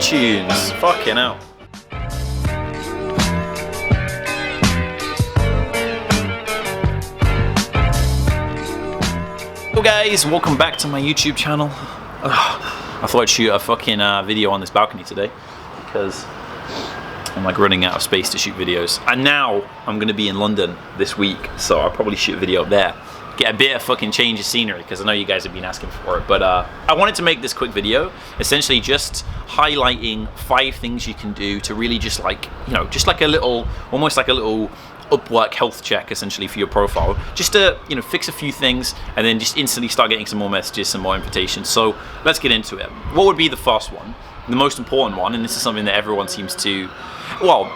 tunes. Fucking hell. Hello guys, welcome back to my YouTube channel. I thought I'd shoot a fucking video on this balcony today because I'm like running out of space to shoot videos. And now I'm gonna be in London this week, so I'll probably shoot a video up there. Get a bit of fucking change of scenery because I know you guys have been asking for it. But I wanted to make this quick video, essentially just highlighting 5 things you can do to really just like, you know, just like a little, almost like a little Upwork health check essentially for your profile, just to, you know, fix a few things and then just instantly start getting some more messages, some more invitations. So let's get into it. What would be the first one, the most important one, and this is something that everyone seems to, well,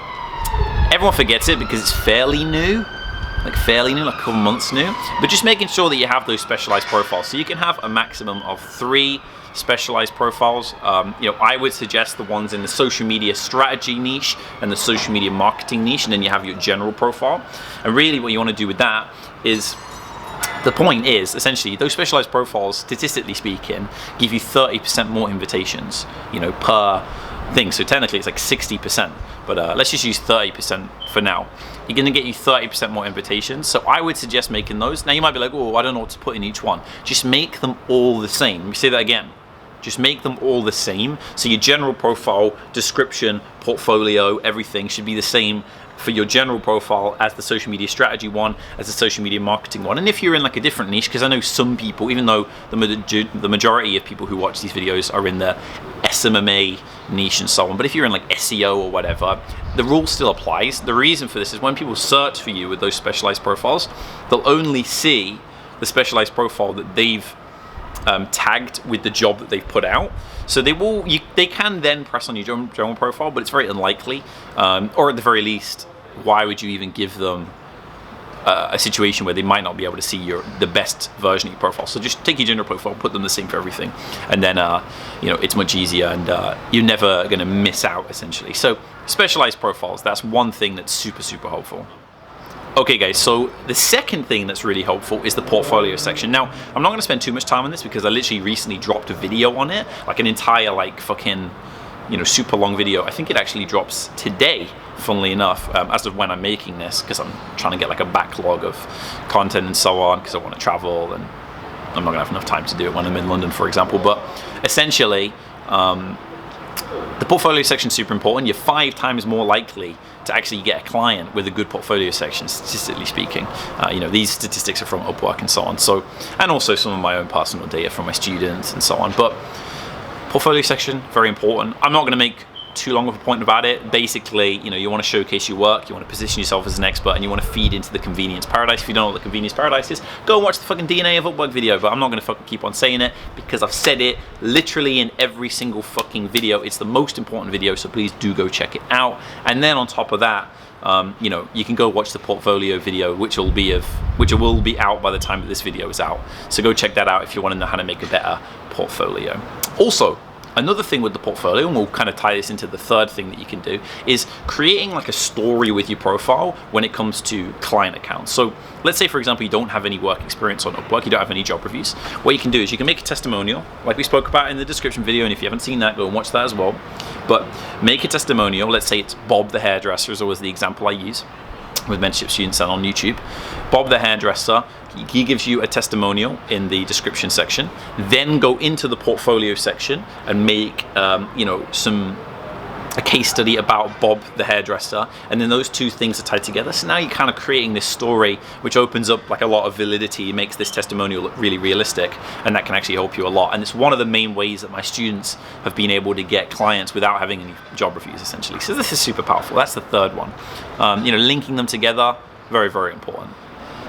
everyone forgets it because it's fairly new, like a couple months new, but just making sure that you have those specialized profiles. So you can have a maximum of 3 specialized profiles. You know, I would suggest the ones in the social media strategy niche and the social media marketing niche, and then you have your general profile. And really what you want to do with that is, the point is essentially those specialized profiles, statistically speaking, give you 30% more invitations, you know, per thing. So technically it's like 60%, but let's just use 30% for now. You're gonna get you 30% more invitations. So I would suggest making those. Now you might be like, oh, I don't know what to put in each one. Just make them all the same. Let me say that again. Just make them all the same. So your general profile, description, portfolio, everything should be the same for your general profile as the social media strategy one, as the social media marketing one. And if you're in like a different niche, because I know some people, even though the majority of people who watch these videos are in the SMMA niche and so on, but if you're in like SEO or whatever, the rule still applies. The reason for this is when people search for you with those specialized profiles, they'll only see the specialized profile that they've tagged with the job that they've put out. So they can then press on your general profile, but it's very unlikely, or at the very least, why would you even give them a situation where they might not be able to see the best version of your profile? So just take your general profile, put them the same for everything, and then you know, it's much easier, and you're never going to miss out essentially. So specialized profiles, that's one thing that's super helpful. Okay guys, so the second thing that's really helpful is the portfolio section. Now, I'm not going to spend too much time on this because I literally recently dropped a video on it, like an entire like fucking, you know, super long video. I think it actually drops today, funnily enough, as of when I'm making this, because I'm trying to get like a backlog of content and so on, because I want to travel and I'm not going to have enough time to do it when I'm in London, for example. But essentially, the portfolio section is super important. You're 5 times more likely to actually get a client with a good portfolio section, statistically speaking. You know, these statistics are from Upwork and so on. So, and also some of my own personal data from my students and so on. But portfolio section, very important. I'm not going to make too long of a point about it. Basically, you know, you want to showcase your work, you want to position yourself as an expert, and you want to feed into the convenience paradise. If you don't know what the convenience paradise is, go and watch the fucking DNA of Upwork video, but I'm not going to fucking keep on saying it because I've said it literally in every single fucking video. It's the most important video, so please do go check it out. And then on top of that, you know, you can go watch the portfolio video, which will be out by the time that this video is out. So go check that out if you want to know how to make a better portfolio. Also, another thing with the portfolio, and we'll kind of tie this into the third thing that you can do, is creating like a story with your profile when it comes to client accounts. So let's say, for example, you don't have any work experience on Upwork, you don't have any job reviews. What you can do is you can make a testimonial, like we spoke about in the description video, and if you haven't seen that, go and watch that as well. But make a testimonial. Let's say it's Bob the hairdresser is always the example I use with mentorship students and on YouTube. Bob the hairdresser, he gives you a testimonial in the description section. Then go into the portfolio section and make you know, a case study about Bob the hairdresser, and then those two things are tied together. So now you're kind of creating this story which opens up like a lot of validity. It makes this testimonial look really realistic, and that can actually help you a lot. And it's one of the main ways that my students have been able to get clients without having any job reviews essentially. So this is super powerful. That's the third one. You know, linking them together, very important.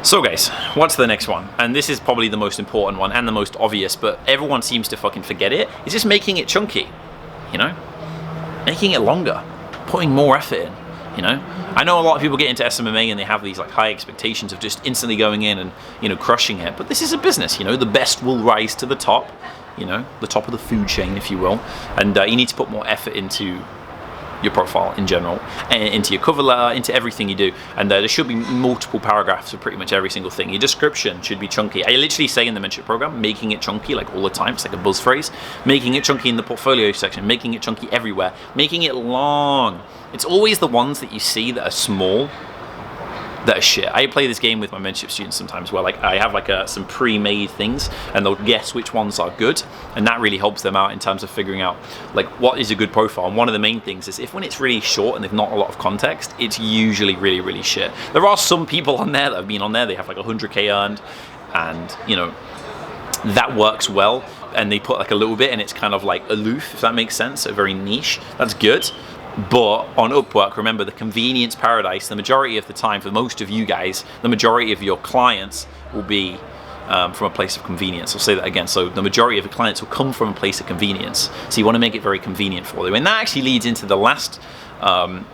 So guys, what's the next one? And this is probably the most important one and the most obvious, but everyone seems to fucking forget it. It's just making it chunky, you know? Making it longer, putting more effort in, you know? I know a lot of people get into SMMA and they have these like high expectations of just instantly going in and, you know, crushing it, but this is a business, you know? The best will rise to the top, you know? The top of the food chain, if you will, and you need to put more effort into your profile in general, and into your cover letter, into everything you do. And there should be multiple paragraphs for pretty much every single thing. Your description should be chunky. I literally say in the mentorship program, making it chunky like all the time. It's like a buzz phrase. Making it chunky in the portfolio section, making it chunky everywhere, making it long. It's always the ones that you see that are small that are shit. I play this game with my mentorship students sometimes where like I have like some pre-made things and they'll guess which ones are good, and that really helps them out in terms of figuring out like what is a good profile. And one of the main things is when it's really short and there's not a lot of context, it's usually really, really shit. There are some people on there that have been on there, they have like 100K earned, and you know, that works well, and they put like a little bit and it's kind of like aloof, if that makes sense, so very niche. That's good. But on Upwork, remember, the convenience paradise, the majority of the time, for most of you guys, the majority of your clients will be from a place of convenience. I'll say that again. So the majority of the clients will come from a place of convenience. So you want to make it very convenient for them. And that actually leads into the last thing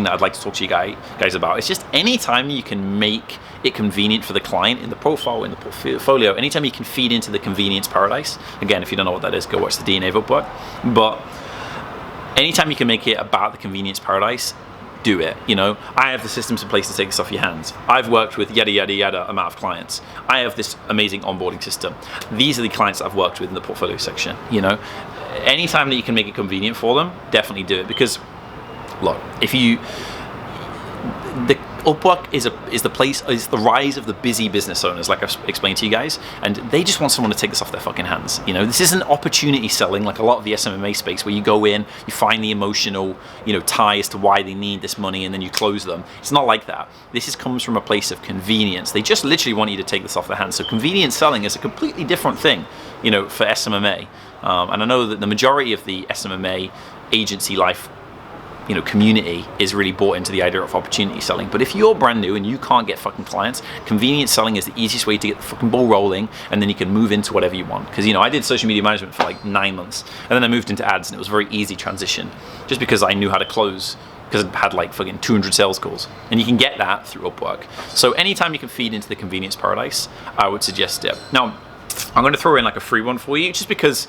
that I'd like to talk to you guys about. It's just anytime you can make it convenient for the client in the profile, in the portfolio, anytime you can feed into the convenience paradise. Again, if you don't know what that is, go watch the DNA of Upwork. But anytime you can make it about the convenience paradise, do it. You know, I have the systems in place to take this off your hands. I've worked with yada yada yada amount of clients. I have this amazing onboarding system. These are the clients that I've worked with in the portfolio section. You know, anytime that you can make it convenient for them, definitely do it. Because look, the Upwork is the rise of the busy business owners, like I've explained to you guys, and they just want someone to take this off their fucking hands. You know, this isn't opportunity selling like a lot of the SMMA space where you go in, you find the emotional, tie as to why they need this money, and then you close them. It's not like that. This comes from a place of convenience. They just literally want you to take this off their hands. So convenience selling is a completely different thing, for SMMA. And I know that the majority of the SMMA agency life community is really bought into the idea of opportunity selling. But if you're brand new and you can't get fucking clients, convenience selling is the easiest way to get the fucking ball rolling, and then you can move into whatever you want. Because I did social media management for like 9 months, and then I moved into ads, and it was a very easy transition just because I knew how to close, because I had like fucking 200 sales calls, and you can get that through Upwork. So anytime you can feed into the convenience paradise, I would suggest it. Now I'm going to throw in like a free one for you, just because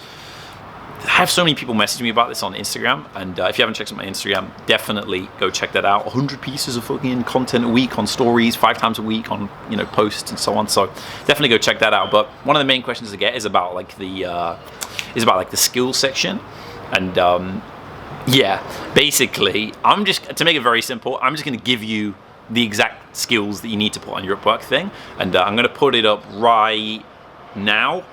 I have so many people messaging me about this on Instagram, and if you haven't checked out my Instagram, definitely go check that out. 100 pieces of fucking content a week on stories, 5 times a week on posts and so on. So definitely go check that out. But one of the main questions I get is about like the skills section, and basically I'm just, to make it very simple, I'm just going to give you the exact skills that you need to put on your Upwork thing, and I'm going to put it up right now.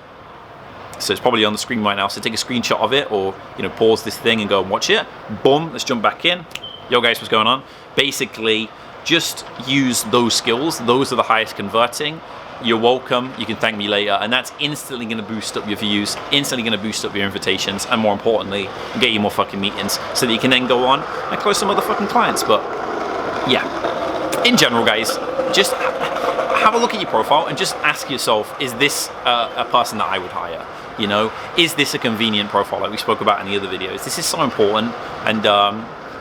So it's probably on the screen right now. So take a screenshot of it, or pause this thing and go and watch it. Boom, let's jump back in. Yo guys, what's going on? Basically, just use those skills. Those are the highest converting. You're welcome. You can thank me later. And that's instantly going to boost up your views, instantly going to boost up your invitations, and more importantly, get you more fucking meetings so that you can then go on and close some other fucking clients. But yeah, in general, guys, just have a look at your profile and just ask yourself, is this a person that I would hire? Is this a convenient profile like we spoke about in the other videos? This is so important, and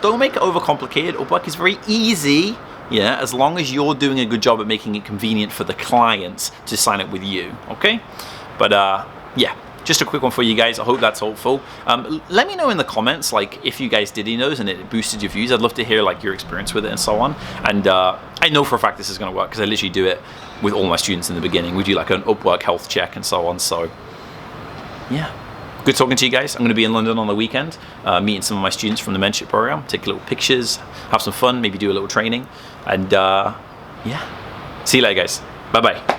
don't make it overcomplicated. Upwork is very easy, as long as you're doing a good job at making it convenient for the clients to sign up with you, okay? But just a quick one for you guys. I hope that's helpful. Let me know in the comments, like, if you guys did those and it boosted your views. I'd love to hear like your experience with it and so on. And I know for a fact this is going to work, because I literally do it with all my students in the beginning. We do like an Upwork health check and so on. So yeah, good talking to you guys. I'm going to be in London on the weekend, meeting some of my students from the mentorship program, take little pictures, have some fun, maybe do a little training, and see you later, guys. Bye bye.